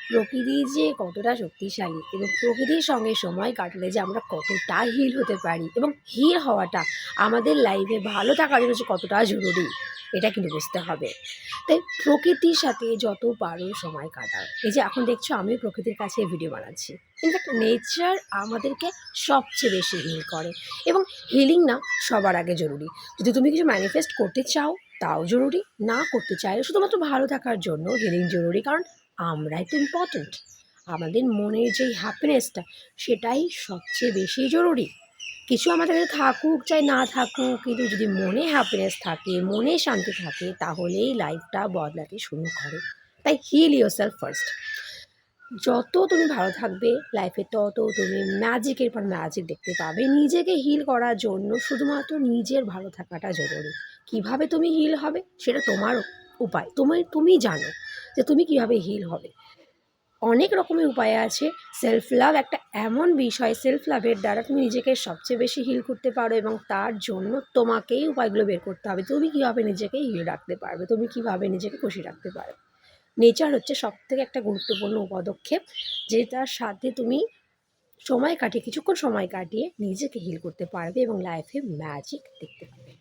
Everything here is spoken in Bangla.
প্রকৃতি যে কতটা শক্তিশালী এবং প্রকৃতির সঙ্গে সময় কাটালে যে আমরা কতটা হিল হতে পারি এবং হিল হওয়াটা আমাদের লাইফে ভালো থাকার জন্য যে কতটা জরুরি এটা কিন্তু বুঝতে হবে। তাই প্রকৃতির সাথে যত পারো সময় কাটাও। এই যে এখন দেখছো আমি প্রকৃতির কাছে ভিডিও বানাচ্ছি। ইনফ্যাক্ট নেচার আমাদেরকে সবচেয়ে বেশি হিল করে এবং হিলিং না সবার আগে জরুরি। যদি তুমি কিছু ম্যানিফেস্ট করতে চাও তাও জরুরি, না করতে চাইলে শুধুমাত্র ভালো থাকার জন্য হিলিং জরুরি। কারণ আমরাই তো ইম্পর্ট্যান্ট। আমাদের মনের যেই হ্যাপিনেসটা সেটাই সবচেয়ে বেশি জরুরি। কিছু আমাদের কাছে থাকুক চাই না থাকুক, কিন্তু যদি মনে হ্যাপিনেস থাকে, মনে শান্তি থাকে, তাহলেই লাইফটা বদলাতে শুরু করে। তাই হিল ইয়োরসেলফ ফার্স্ট। যত তুমি ভালো থাকবে লাইফে তত তুমি ম্যাজিকের পর ম্যাজিক দেখতে পাবে। নিজেকে হিল করার জন্য শুধুমাত্র নিজের ভালো থাকাটা জরুরি। কিভাবে তুমি হিল হবে সেটা তোমার উপায়, তুমি জানো যে তুমি কিভাবে হিল হবে। অনেক রকমের উপায় আছে। সেলফ লাভ একটা এমন বিষয়, সেলফ লাভের দ্বারা তুমি নিজেকে সবচেয়ে বেশি হিল করতে পারো এবং তার জন্য তোমাকেই উপায়গুলো বের করতে হবে। তুমি কীভাবে নিজেকে হিল রাখতে পারবে, তুমি কীভাবে নিজেকে খুশি রাখতে পারবে। নেচার হচ্ছে সবথেকে একটা গুরুত্বপূর্ণ পদক্ষেপ, যেটার সাথে তুমি কিছুক্ষণ সময় কাটিয়ে নিজেকে হিল করতে পারবে এবং লাইফে ম্যাজিক দেখতে পাবে।